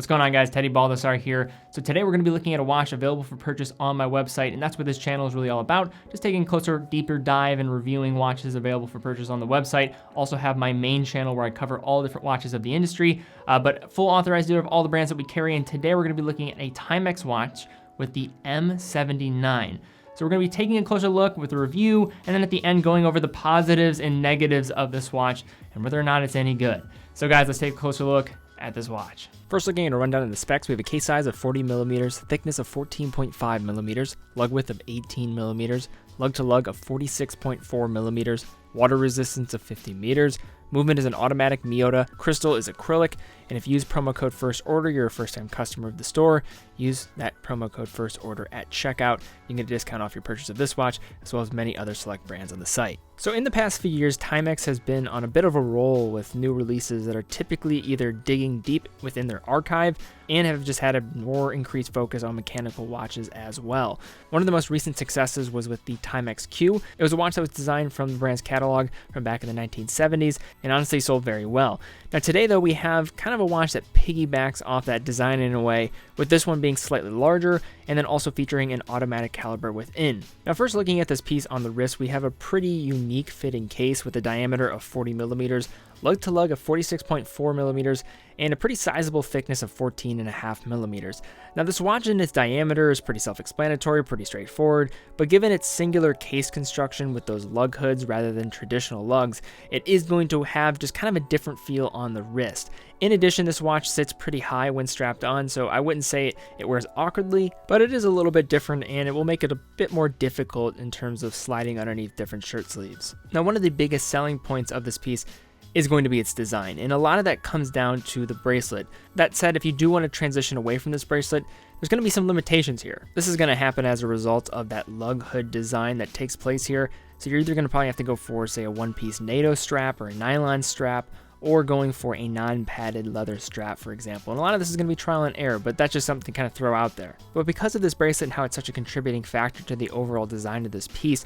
What's going on, guys? Teddy Baldassarre here. So today we're going to be looking at a watch available for purchase on my website, and that's what this channel is really all about. Just taking a closer, deeper dive and reviewing watches available for purchase on the website. Also have my main channel where I cover all different watches of the industry, but full authorized dealer of all the brands that we carry. And today we're going to be looking at a Timex watch with the M79. So we're going to be taking a closer look with a review, and then at the end going over the positives and negatives of this watch and whether or not it's any good. So guys, let's take a closer look at this watch. First, looking at a rundown of the specs, we have a case size of 40 millimeters, thickness of 14.5 millimeters, lug width of 18 millimeters, lug to lug of 46.4 millimeters, water resistance of 50 meters, movement is an automatic Miyota, crystal is acrylic, and if you use promo code FIRSTORDER, you're a first-time customer of the store. Use that promo code FIRSTORDER at checkout. You can get a discount off your purchase of this watch, as well as many other select brands on the site. So in the past few years, Timex has been on a bit of a roll with new releases that are typically either digging deep within their archive and have just had a more increased focus on mechanical watches as well. One of the most recent successes was with the Timex Q. It was a watch that was designed from the brand's catalog from back in the 1970s and honestly sold very well. Now today though, we have kind of a watch that piggybacks off that design in a way, with this one being slightly larger and then also featuring an automatic caliber within. Now first, looking at this piece on the wrist, we have a pretty unique fitting case with a diameter of 40 millimeters, lug to lug of 46.4 millimeters, and a pretty sizable thickness of 14.5 millimeters. Now this watch in its diameter is pretty self-explanatory, pretty straightforward, but given its singular case construction with those lug hoods rather than traditional lugs, it is going to have just kind of a different feel on the wrist. In addition, this watch sits pretty high when strapped on, so I wouldn't say it wears awkwardly, but it is a little bit different and it will make it a bit more difficult in terms of sliding underneath different shirt sleeves. Now one of the biggest selling points of this piece is going to be its design, and a lot of that comes down to the bracelet. That said, if you do want to transition away from this bracelet, there's going to be some limitations here. This is going to happen as a result of that lug hood design that takes place here, so you're either going to probably have to go for, say, a one-piece NATO strap or a nylon strap, or going for a non-padded leather strap, for example. And a lot of this is going to be trial and error, but that's just something to kind of throw out there. But because of this bracelet and how it's such a contributing factor to the overall design of this piece,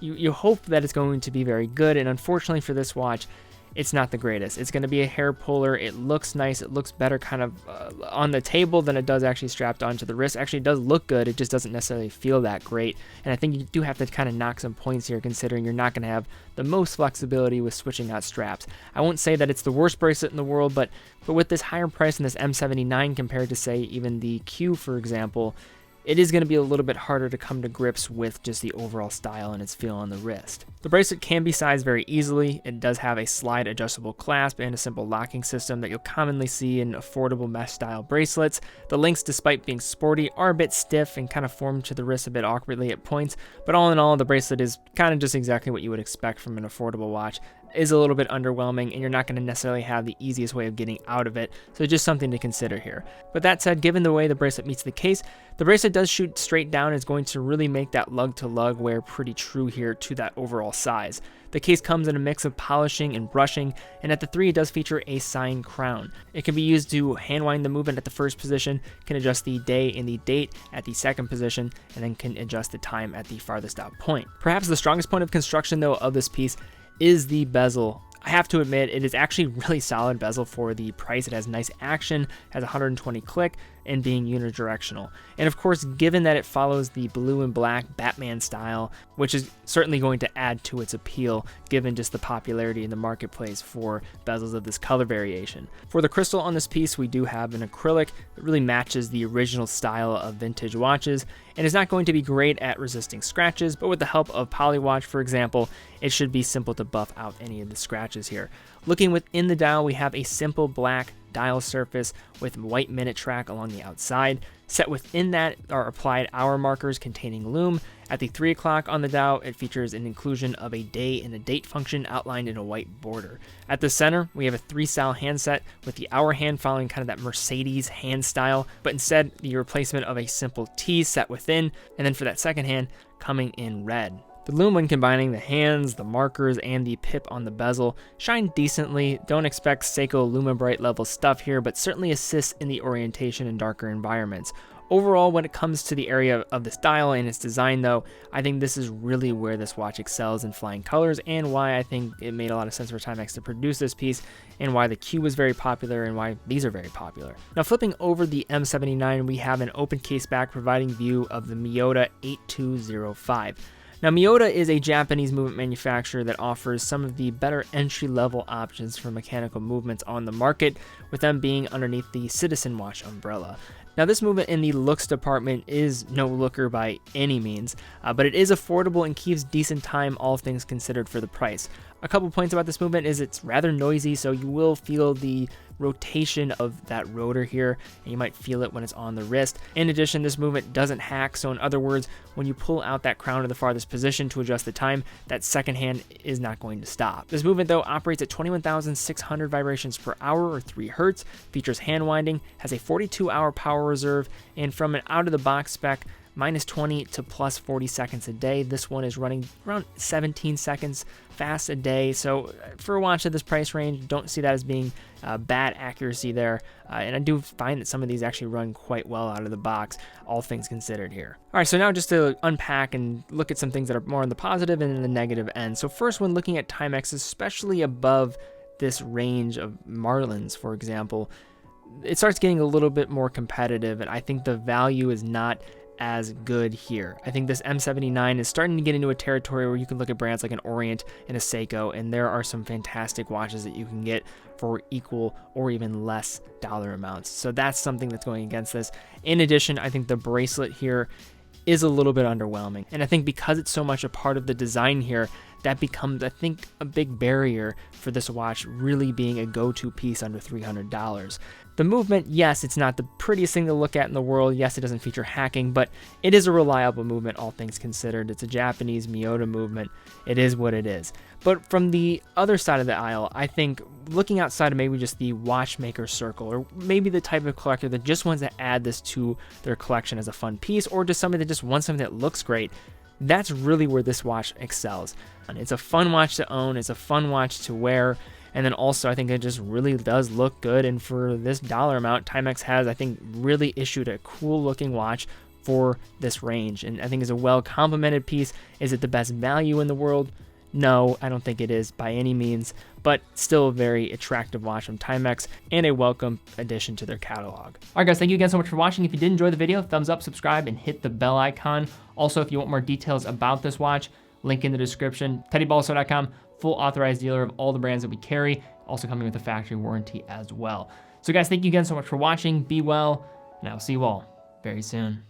you hope that it's going to be very good, and unfortunately for this watch, it's not the greatest. It's going to be a hair puller. It looks nice. It looks better kind of on the table than it does actually strapped onto the wrist. Actually, it does look good. It just doesn't necessarily feel that great. And I think you do have to kind of knock some points here, considering you're not going to have the most flexibility with switching out straps. I won't say that it's the worst bracelet in the world, but with this higher price in this M79 compared to, say, even the Q, for example, it is going to be a little bit harder to come to grips with just the overall style and its feel on the wrist. The bracelet can be sized very easily. It does have a slide adjustable clasp and a simple locking system that you'll commonly see in affordable mesh style bracelets. The links, despite being sporty, are a bit stiff and kind of form to the wrist a bit awkwardly at points, but all in all, the bracelet is kind of just exactly what you would expect from an affordable watch. Is a little bit underwhelming, and you're not going to necessarily have the easiest way of getting out of it, so just something to consider here. But that said, given the way the bracelet meets the case, the bracelet does shoot straight down and is going to really make that lug to lug wear pretty true here to that overall size. The case comes in a mix of polishing and brushing, and at the 3 it does feature a sign crown. It can be used to hand wind the movement at the first position, can adjust the day and the date at the second position, and then can adjust the time at the farthest out point. Perhaps the strongest point of construction though of this piece is the bezel. I have to admit, it is actually really solid bezel for the price. It has nice action, has 120 click, and being unidirectional. And of course, given that it follows the blue and black Batman style, which is certainly going to add to its appeal, given just the popularity in the marketplace for bezels of this color variation. For the crystal on this piece, we do have an acrylic that really matches the original style of vintage watches, and is not going to be great at resisting scratches, but with the help of Polywatch, for example, it should be simple to buff out any of the scratches here. Looking within the dial, we have a simple black dial surface with white minute track along the outside. Set within that are applied hour markers containing lume. At the 3 o'clock on the dial, it features an inclusion of a day and a date function outlined in a white border. At the center, we have a 3-style handset with the hour hand following kind of that Mercedes hand style, but instead the replacement of a simple T set within, and then for that second hand, coming in red. The lume, when combining the hands, the markers, and the pip on the bezel, shine decently. Don't expect Seiko Lumibright level stuff here, but certainly assists in the orientation in darker environments. Overall, when it comes to the area of this dial and its design though, I think this is really where this watch excels in flying colors, and why I think it made a lot of sense for Timex to produce this piece, and why the Q was very popular, and why these are very popular. Now flipping over the M79, we have an open case back providing view of the Miyota 8205. Now, Miyota is a Japanese movement manufacturer that offers some of the better entry-level options for mechanical movements on the market, with them being underneath the Citizen Watch umbrella. Now, this movement in the looks department is no looker by any means, but it is affordable and keeps decent time, all things considered, for the price. A couple points about this movement is it's rather noisy, so you will feel the rotation of that rotor here, and you might feel it when it's on the wrist. In addition, this movement doesn't hack, so in other words, when you pull out that crown to the farthest position to adjust the time, that second hand is not going to stop. This movement though operates at 21,600 vibrations per hour, or 3 Hertz, features hand winding, has a 42-hour power reserve, and from an out-of-the-box spec, -20 to +40 seconds a day. This one is running around 17 seconds fast a day. So for a watch at this price range, don't see that as being bad accuracy there. And I do find that some of these actually run quite well out of the box, all things considered here. All right, so now just to unpack and look at some things that are more on the positive and in the negative end. So first, when looking at Timex, especially above this range of Marlins, for example, it starts getting a little bit more competitive, and I think the value is not as good here. I think this M79 is starting to get into a territory where you can look at brands like an Orient and a Seiko, and there are some fantastic watches that you can get for equal or even less dollar amounts. So that's something that's going against this. In addition, I think the bracelet here is a little bit underwhelming, and I think because it's so much a part of the design here, that becomes, I think, a big barrier for this watch really being a go-to piece under $300. The movement, yes, it's not the prettiest thing to look at in the world. Yes, it doesn't feature hacking, but it is a reliable movement, all things considered. It's a Japanese Miyota movement. It is what it is. But from the other side of the aisle, I think looking outside of maybe just the watchmaker circle, or maybe the type of collector that just wants to add this to their collection as a fun piece, or just somebody that just wants something that looks great, that's really where this watch excels. And it's a fun watch to own. It's a fun watch to wear. And then also, I think it just really does look good. And for this dollar amount, Timex has, I think, really issued a cool looking watch for this range. And I think it's a well complemented piece. Is it the best value in the world? No, I don't think it is by any means, but still a very attractive watch from Timex and a welcome addition to their catalog. All right, guys, thank you again so much for watching. If you did enjoy the video, thumbs up, subscribe, and hit the bell icon. Also, if you want more details about this watch, link in the description. TeddyBaldassarre.com, full authorized dealer of all the brands that we carry, also coming with a factory warranty as well. So guys, thank you again so much for watching. Be well, and I'll see you all very soon.